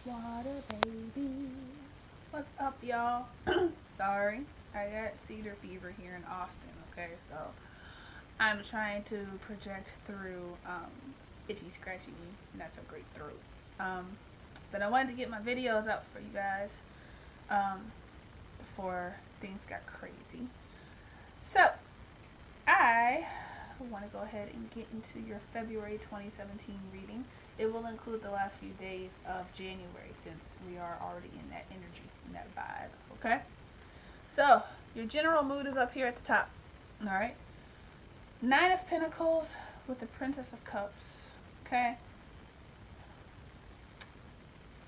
Water babies. What's up, y'all? Sorry, I got cedar fever here in Austin, okay? So I'm trying to project through itchy, scratchy, not so great throat. Um, but I wanted to get my videos out for you guys um, before things got crazy. So I want to go ahead and get into your February 2017 reading. It will include the last few days of January since we are already in that energy, in that vibe. Okay? So, your general mood is up here at the top. Alright? Nine of Pentacles with the Princess of Cups. Okay?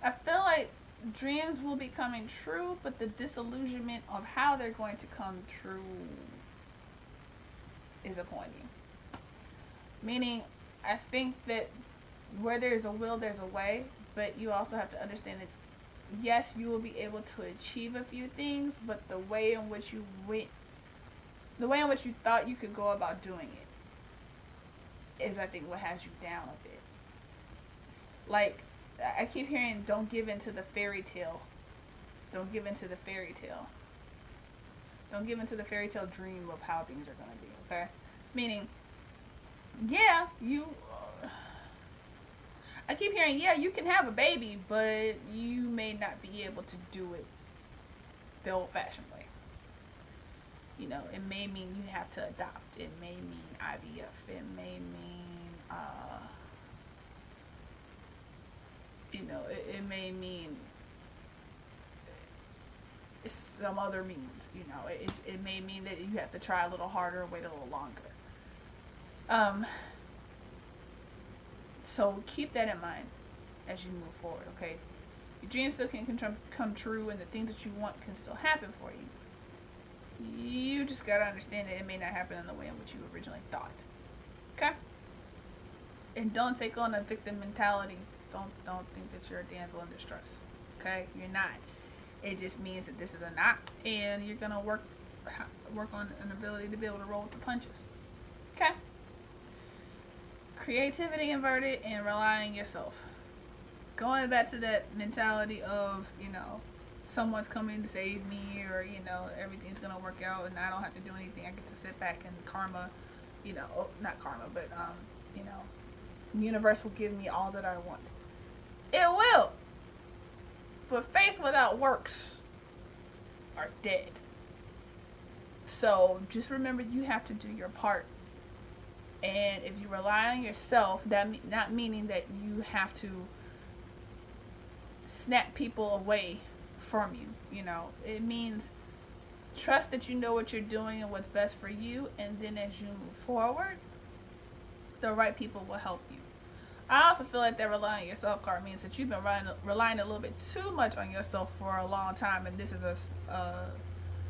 I feel like dreams will be coming true, but the disillusionment of how they're going to come true is disappointing. Meaning, I think that where there's a will, there's a way, but you also have to understand that yes, you will be able to achieve a few things, but the way in which you thought you could go about doing it is, I think, what has you down a bit. Like, I keep hearing, don't give into the fairy tale. Don't give into the fairy tale. Don't give into the fairy tale dream of how things are going to be, okay? Meaning, yeah, I keep hearing, yeah, you can have a baby, but you may not be able to do it the old fashioned way. You know, it may mean you have to adopt. It may mean IVF. It may mean, it may mean some other means. It may mean that you have to try a little harder, wait a little longer. Um, so keep that in mind as you move forward, okay? Your dreams still can come true, and the things that you want can still happen for you. You just gotta understand that it may not happen in the way in which you originally thought. Okay? And don't take on a victim mentality. Don't think that you're a damsel in distress. Okay? You're not. It just means that this is a knot, and you're gonna work on an ability to be able to roll with the punches. Okay? Creativity inverted and relying on yourself. Going back to that mentality of, someone's coming to save me, or, everything's going to work out and I don't have to do anything. I get to sit back and karma, not karma, but, the universe will give me all that I want. It will. But faith without works are dead. So just remember, you have to do your part. And if you rely on yourself, that not meaning that you have to snap people away from you. It means trust that you know what you're doing and what's best for you, and then as you move forward, the right people will help you. I also feel like that relying on yourself card means that you've been relying a little bit too much on yourself for a long time, and this is a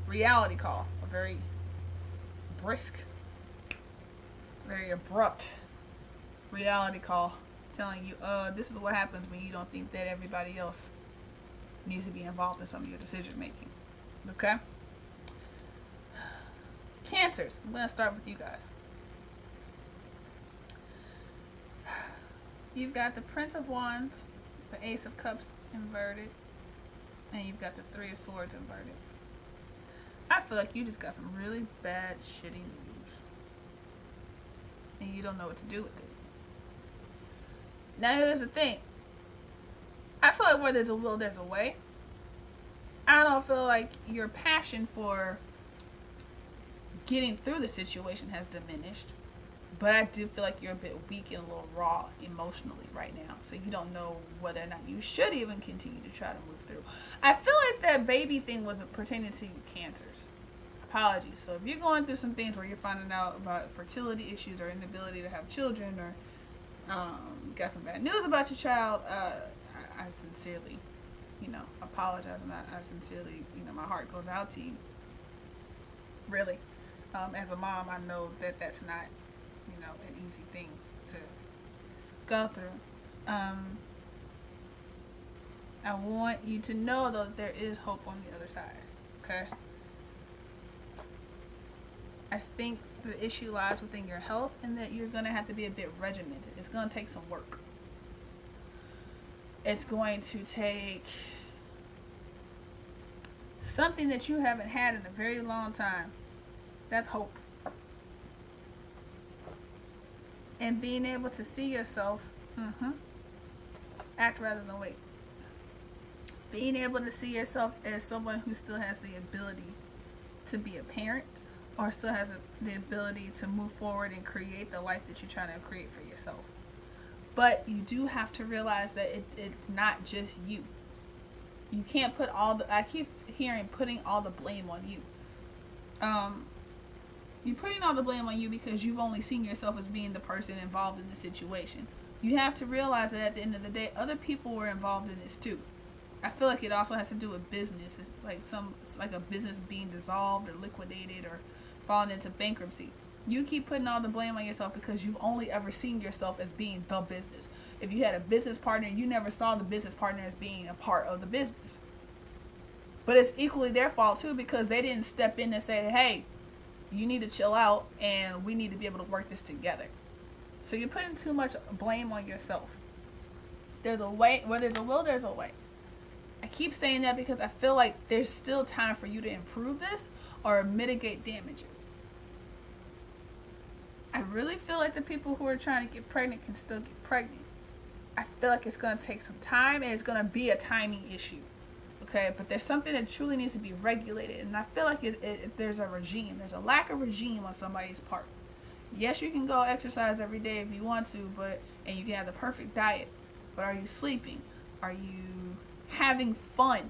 reality call, a very brisk, very abrupt reality call telling you, this is what happens when you don't think that everybody else needs to be involved in some of your decision making. Okay? Cancers. I'm going to start with you guys. You've got the Prince of Wands, the Ace of Cups inverted, and you've got the Three of Swords inverted. I feel like you just got some really bad, shitty news, and you don't know what to do with it. Now, here's the thing. I feel like where there's a will, there's a way. I don't feel like your passion for getting through the situation has diminished, but I do feel like you're a bit weak and a little raw emotionally right now, so you don't know whether or not you should even continue to try to move through. I feel like that baby thing wasn't pertaining to you cancers. Apologies. So if you're going through some things where you're finding out about fertility issues or inability to have children, or got some bad news about your child, I sincerely, apologize, and I sincerely, my heart goes out to you. Really. As a mom, I know that that's not, an easy thing to go through. I want you to know, though, that there is hope on the other side. Okay? I think the issue lies within your health, and that you're going to have to be a bit regimented. It's going to take some work. It's going to take something that you haven't had in a very long time. That's hope. And being able to see yourself, act rather than wait. Being able to see yourself as someone who still has the ability to be a parent, or still has the ability to move forward and create the life that you're trying to create for yourself. But you do have to realize that it's not just you. You can't put I keep hearing putting all the blame on you. You're putting all the blame on you because you've only seen yourself as being the person involved in the situation. You have to realize that at the end of the day, other people were involved in this too. I feel like it also has to do with business. It's like a business being dissolved or liquidated or falling into bankruptcy. You keep putting all the blame on yourself because you've only ever seen yourself as being the business. If you had a business partner, you never saw the business partner as being a part of the business. But it's equally their fault too, because they didn't step in and say, hey, you need to chill out and we need to be able to work this together. So you're putting too much blame on yourself. There's a way. Where there's a will, there's a way. I keep saying that because I feel like there's still time for you to improve this or mitigate damages. I really feel like the people who are trying to get pregnant can still get pregnant. I feel like it's going to take some time and it's going to be a timing issue. Okay, but there's something that truly needs to be regulated. And I feel like there's a regime. There's a lack of regime on somebody's part. Yes, you can go exercise every day if you want to, and you can have the perfect diet. But are you sleeping? Are you having fun?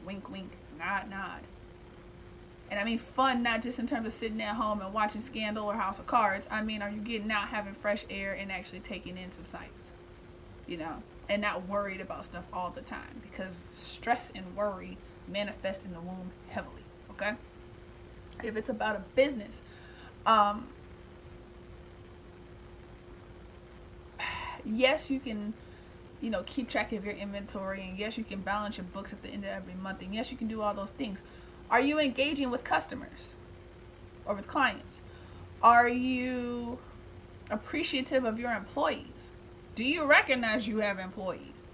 Wink, wink, nod, nod. And I mean fun, not just in terms of sitting at home and watching Scandal or House of Cards. I mean, are you getting out, having fresh air, and actually taking in some sights? You know, and not worried about stuff all the time, because stress and worry manifest in the womb heavily. Okay, if it's about a business, yes, you can, keep track of your inventory, and yes, you can balance your books at the end of every month, and yes, you can do all those things. Are you engaging with customers or with clients? Are you appreciative of your employees? Do you recognize you have employees?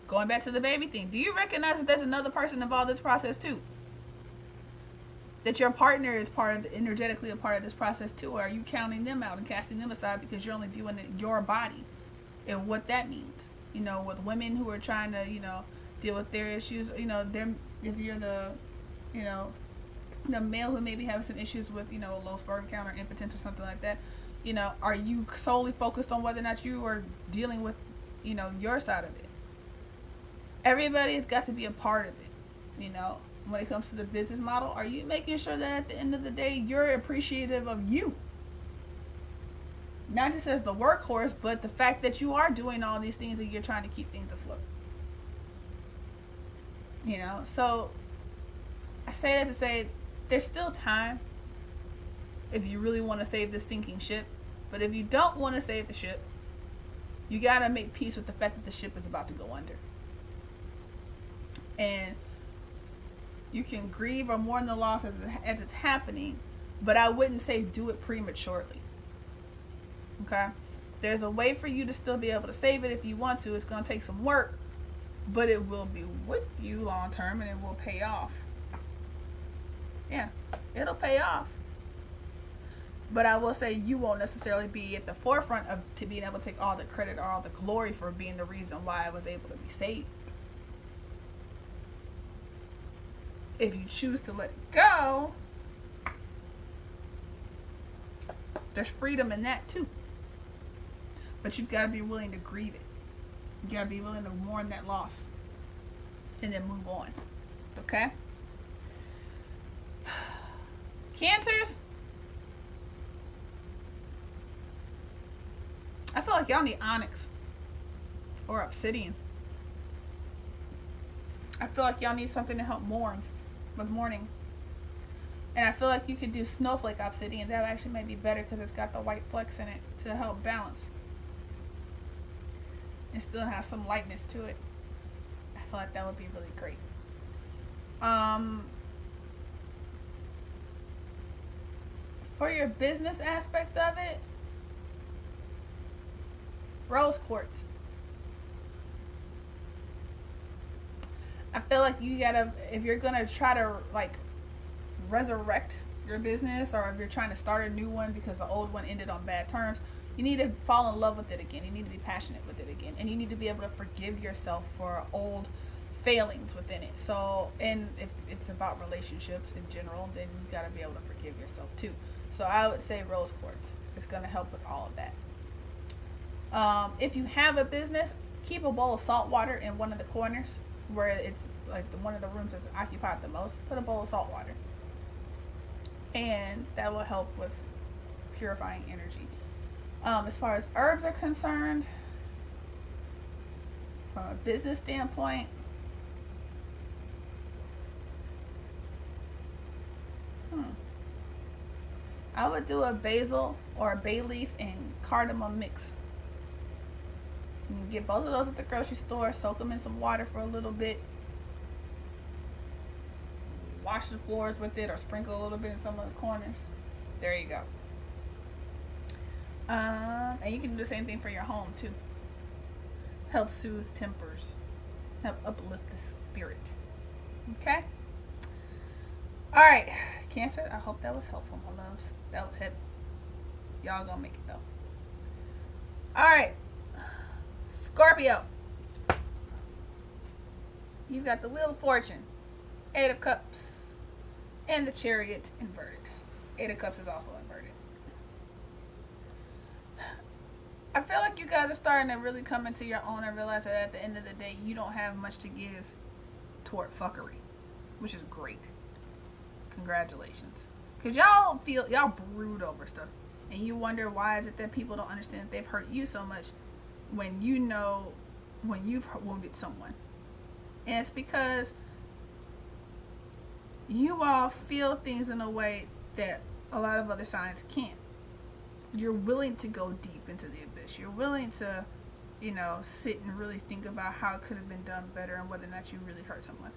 Going back to the baby thing, do you recognize that there's another person involved in this process too? That your partner is energetically a part of this process too? Or are you counting them out and casting them aside because you're only viewing your body and what that means? With women who are trying to, deal with their issues, if you're the male who maybe has some issues with, low sperm count or impotence or something like that, are you solely focused on whether or not you are dealing with, your side of it? Everybody has got to be a part of it, when it comes to the business model. Are you making sure that at the end of the day, you're appreciative of you? Not just as the workhorse, but the fact that you are doing all these things and you're trying to keep things afloat. So I say that to say there's still time if you really want to save this sinking ship. But if you don't want to save the ship, you got to make peace with the fact that the ship is about to go under. And you can grieve or mourn the loss as it's happening, but I wouldn't say do it prematurely. Okay? There's a way for you to still be able to save it if you want to. It's going to take some work, but it will be with you long term and it will pay off. Yeah, it'll pay off. But I will say you won't necessarily be at the forefront to being able to take all the credit or all the glory for being the reason why I was able to be saved. If you choose to let it go, there's freedom in that too. But you've got to be willing to grieve it. You got to be willing to mourn that loss and then move on. Okay? Cancers, I feel like y'all need onyx or obsidian. I feel like y'all need something to help mourn with mourning. And I feel like you could do snowflake obsidian. That actually may be better because it's got the white flecks in it to help balance. And still have some lightness to it. I feel like that would be really great. For your business aspect of it, rose quartz. I feel like you gotta, if you're gonna try to like resurrect your business, or if you're trying to start a new one because the old one ended on bad terms, you need to fall in love with it again. You need to be passionate with it again, and you need to be able to forgive yourself for old failings within it. So, and if it's about relationships in general, then you got to be able to forgive yourself too. So I would say rose quartz. It's going to help with all of that. If you have a business, keep a bowl of salt water in one of the corners where it's like one of the rooms that's occupied the most. Put a bowl of salt water, and that will help with purifying energy. As far as herbs are concerned, from a business standpoint, I would do a basil or a bay leaf and cardamom mix. You can get both of those at the grocery store, soak them in some water for a little bit, wash the floors with it, or sprinkle a little bit in some of the corners. There you go. And you can do the same thing for your home too. Help soothe tempers, help uplift the spirit. Okay? Alright, Cancer, I hope that was helpful, my loves. That was heavy. Y'all gonna make it though. Alright, Scorpio. You've got the Wheel of Fortune, Eight of Cups, and the Chariot inverted. Eight of Cups is also inverted. I feel like you guys are starting to really come into your own and realize that at the end of the day, you don't have much to give toward fuckery, which is great. Congratulations. Because y'all brood over stuff. And you wonder why is it that people don't understand that they've hurt you so much when you know when you've wounded someone. And it's because you all feel things in a way that a lot of other signs can't. You're willing to go deep into the abyss. You're willing to, sit and really think about how it could have been done better and whether or not you really hurt someone.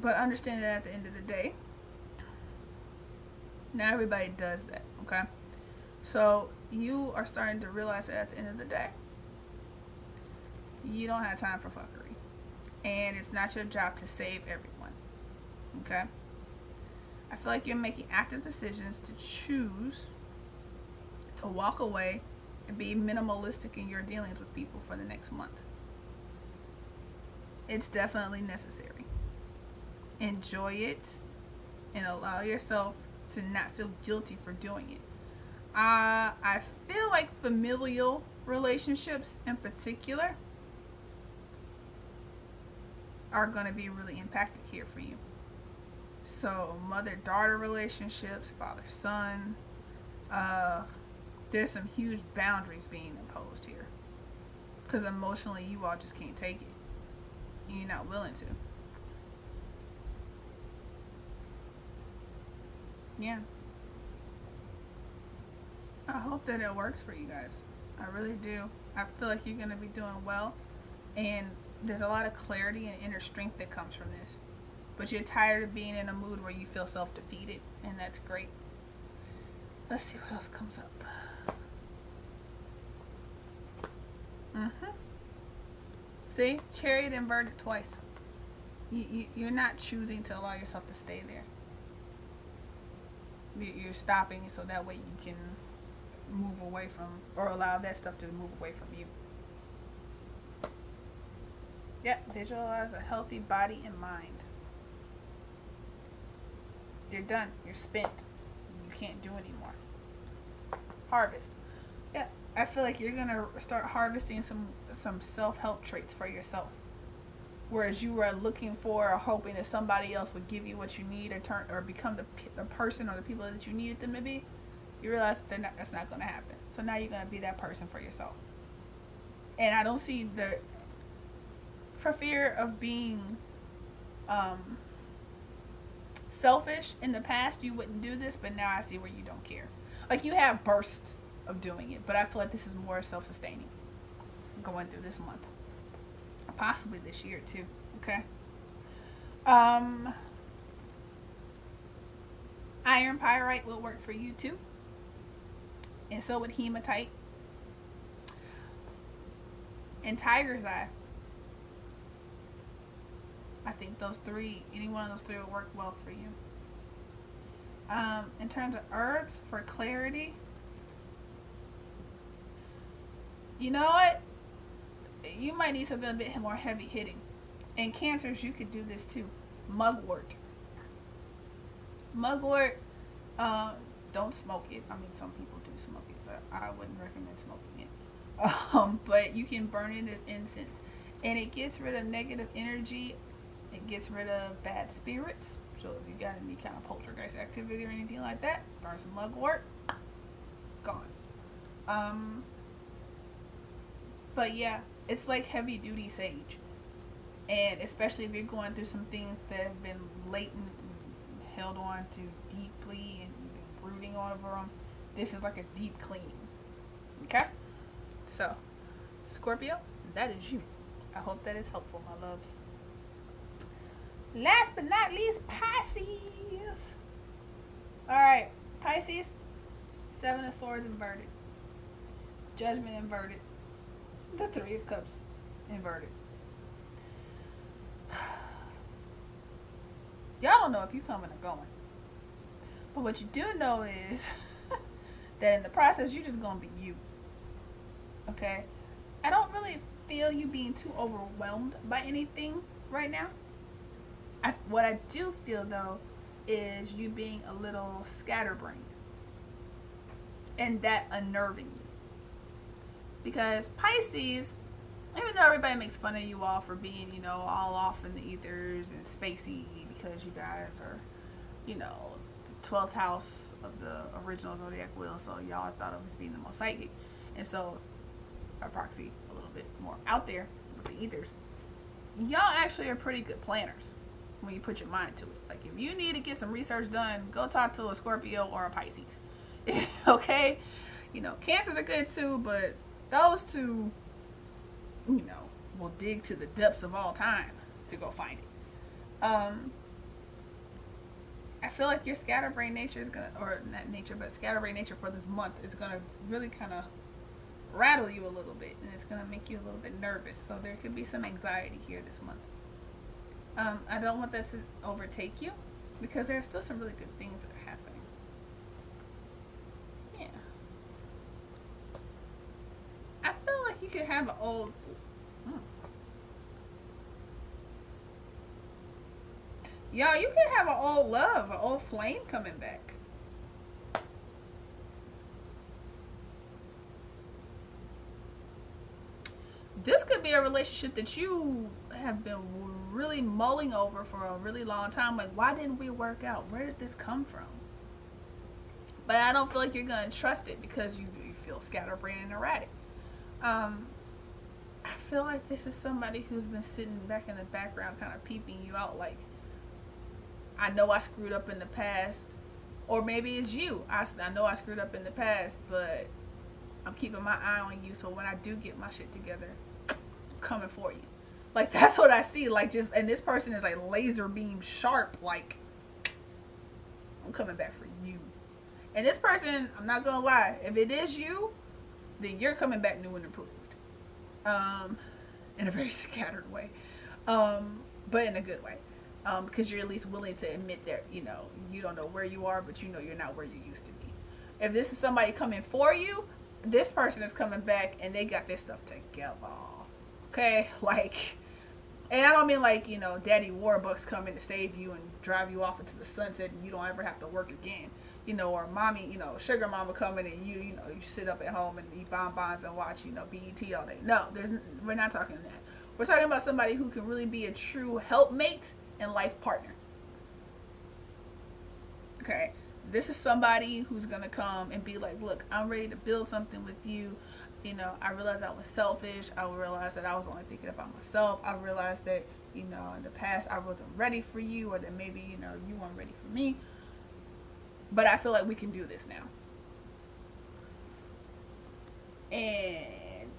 But understand that at the end of the day, not everybody does that, okay? So you are starting to realize that at the end of the day, you don't have time for fuckery. And it's not your job to save everyone, okay? I feel like you're making active decisions to choose to walk away and be minimalistic in your dealings with people for the next month. It's definitely necessary. Enjoy it and allow yourself to not feel guilty for doing it. I feel like familial relationships in particular are going to be really impacted here for you. So mother-daughter relationships, father-son, there's some huge boundaries being imposed here. Because emotionally, you all just can't take it. You're not willing to. Yeah. I hope that it works for you guys. I really do. I feel like you're going to be doing well. And there's a lot of clarity and inner strength that comes from this. But you're tired of being in a mood where you feel self-defeated, and that's great. Let's see what else comes up. See? Chariot inverted twice. You're not choosing to allow yourself to stay there. You're stopping so that way you can move away from, or allow that stuff to move away from you. Yep, visualize a healthy body and mind. You're done. You're spent. You can't do anymore. Harvest. Yeah, I feel like you're gonna start harvesting some self-help traits for yourself. Whereas you were looking for or hoping that somebody else would give you what you need or become the person or the people that you needed them to be, you realize that's not going to happen. So now you're going to be that person for yourself. And I don't see for fear of being selfish in the past, you wouldn't do this, but now I see where you don't care. Like, you have bursts of doing it, but I feel like this is more self-sustaining going through this month. Possibly this year too. Okay. Iron pyrite will work for you too. And so would hematite. And tiger's eye. I think those three, any one of those three will work well for you. In terms of herbs for clarity, you know what? You might need something a bit more heavy hitting. And cancers, you could do this too. Mugwort. Mugwort, don't smoke it. I mean, some people do smoke it, but I wouldn't recommend smoking it. But you can burn it as incense. And it gets rid of negative energy. It gets rid of bad spirits. So if you got any kind of poltergeist activity or anything like that, burn some mugwort. Gone. But yeah, it's like heavy duty sage. And especially if you're going through some things that have been latent and held on to deeply and you've been brooding over them, this is like a deep cleaning. Okay? So, Scorpio, that is you. I hope that is helpful, my loves. Last but not least, Pisces. Alright, Pisces, Seven of Swords inverted. Judgment inverted. The Three of Cups inverted. Y'all don't know if you coming or going. But what you do know is that in the process, you're just going to be you. Okay? I don't really feel you being too overwhelmed by anything right now. What I do feel, though, is you being a little scatterbrained. And that unnerving you. Because Pisces, even though everybody makes fun of you all for being, all off in the ethers and spacey because you guys are, the 12th house of the original zodiac wheel, so y'all thought of as being the most psychic. And so, by proxy, a little bit more out there with the ethers. Y'all actually are pretty good planners when you put your mind to it. Like, if you need to get some research done, go talk to a Scorpio or a Pisces. Okay? Cancers are good too, but those two, will dig to the depths of all time to go find it. I feel like your scatterbrain nature is gonna, or not nature, but scatterbrain nature for this month is gonna really kind of rattle you a little bit, and it's gonna make you a little bit nervous. So there could be some anxiety here this month. I don't want that to overtake you because there are still some really good things that are happening. Yeah. I feel like you could have an old. Y'all, you could have an old love, an old flame coming back. This could be a relationship that you have been really mulling over for a really long time. Like, why didn't we work out? Where did this come from? But I don't feel like you're going to trust it because you feel scatterbrained and erratic. I feel like this is somebody who's been sitting back in the background kind of peeping you out like, I know I screwed up in the past. Or maybe it's you. I know I screwed up in the past, but I'm keeping my eye on you. So when I do get my shit together, I'm coming for you. Like, that's what I see. Like, just, and this person is like laser beam sharp. Like, I'm coming back for you. And this person, I'm not going to lie. If it is you, then you're coming back new and improved. In a very scattered way. But in a good way. Because you're at least willing to admit that, you don't know where you are, but you're not where you used to be. If this is somebody coming for you, this person is coming back and they got their stuff together. Okay? Like, and I don't mean like, Daddy Warbucks coming to save you and drive you off into the sunset and you don't ever have to work again. Or mommy, sugar mama coming and you sit up at home and eat bonbons and watch, BET all day. No, we're not talking that. We're talking about somebody who can really be a true helpmate and life partner. Okay, this is somebody who's gonna come and be like, look, I'm ready to build something with you. I realized I was selfish. I realized that I was only thinking about myself. I realized that in the past I wasn't ready for you, or that maybe you weren't ready for me, but I feel like we can do this now. And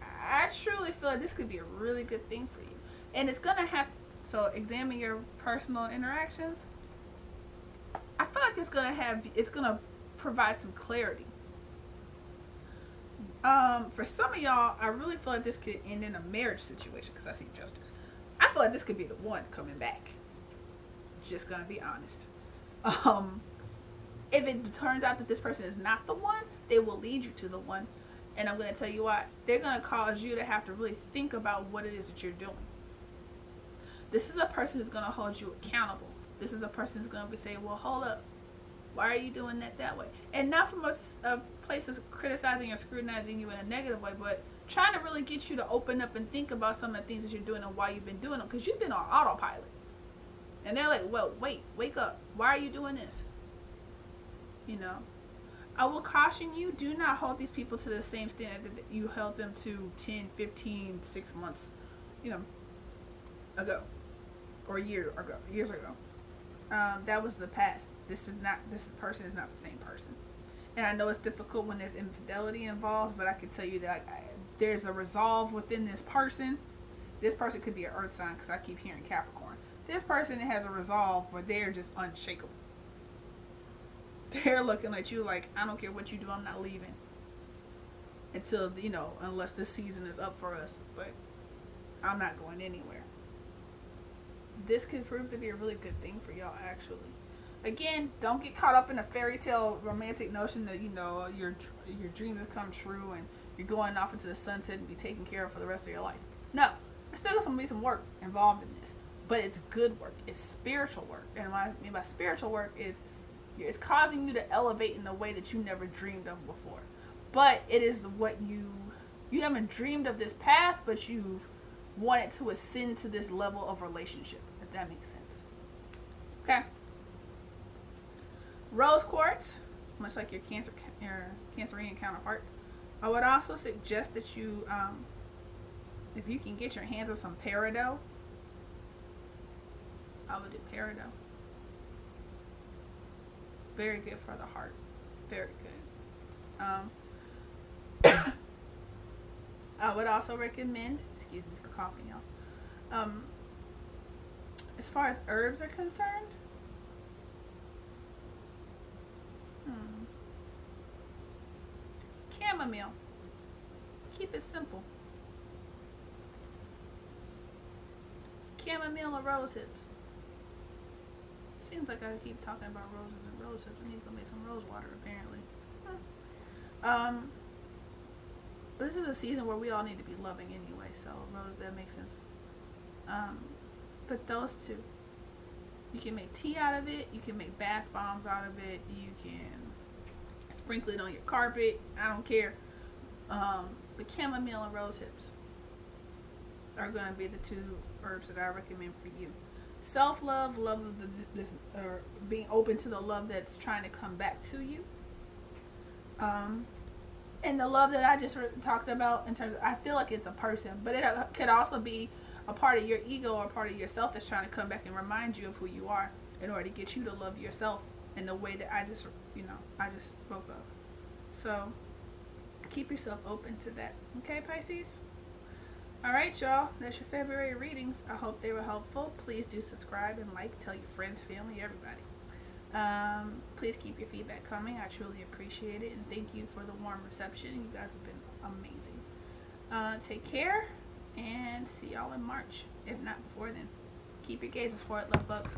I truly feel like this could be a really good thing for you, and it's gonna have. So examine your personal interactions. I feel like it's gonna provide some clarity. For some of y'all, I really feel like this could end in a marriage situation because I see justice. I feel like this could be the one coming back. Just gonna be honest. If it turns out that this person is not the one, they will lead you to the one. And I'm going to tell you why. They're going to cause you to have to really think about what it is that you're doing. This is a person who's going to hold you accountable. This is a person who's going to be saying, well, hold up. Why are you doing that way? And not from a place of criticizing or scrutinizing you in a negative way, but trying to really get you to open up and think about some of the things that you're doing and why you've been doing them. Because you've been on autopilot. And they're like, well, wake up. Why are you doing this? You know, I will caution you, do not hold these people to the same standard that you held them to 10, 15, 6 months, ago. Or years ago. That was the past. This person is not the same person. And I know it's difficult when there's infidelity involved, but I can tell you that there's a resolve within this person. This person could be an earth sign, because I keep hearing Capricorn. This person has a resolve where they're just unshakable. They're looking at you like, I don't care what you do, I'm not leaving. Until, unless this season is up for us. But I'm not going anywhere. This could prove to be a really good thing for y'all, actually. Again, don't get caught up in a fairy tale romantic notion that, your dreams have come true and you're going off into the sunset and be taken care of for the rest of your life. No. There's still going to be some work involved in this. But it's good work. It's spiritual work. And what I mean by spiritual work is it's causing you to elevate in a way that you never dreamed of before. But it is what you haven't dreamed of this path, but you've wanted to ascend to this level of relationship, if that makes sense. Okay. Rose quartz, much like your Cancerian counterparts. I would also suggest that you, if you can get your hands on some peridot, I would do peridot. Very good for the heart. Very good. I would also recommend, excuse me for coughing, y'all. As far as herbs are concerned, chamomile. Keep it simple. Chamomile or rose hips. Seems like I keep talking about roses and rose hips. I need to go make some rose water, apparently. This is a season where we all need to be loving anyway, so that makes sense. But those two. You can make tea out of it. You can make bath bombs out of it. You can sprinkle it on your carpet. I don't care. The chamomile and rose hips are going to be the two herbs that I recommend for you. Self-love, love of being open to the love that's trying to come back to you. And the love that I just talked about in terms of, I feel like it's a person, but it could also be a part of your ego or part of yourself that's trying to come back and remind you of who you are in order to get you to love yourself in the way that I just spoke of. So keep yourself open to that. Okay, Pisces? All right, y'all. That's your February readings. I hope they were helpful. Please do subscribe and like. Tell your friends, family, everybody. Please keep your feedback coming. I truly appreciate it. And thank you for the warm reception. You guys have been amazing. Take care. And see y'all in March. If not before then. Keep your gazes forward, love bugs.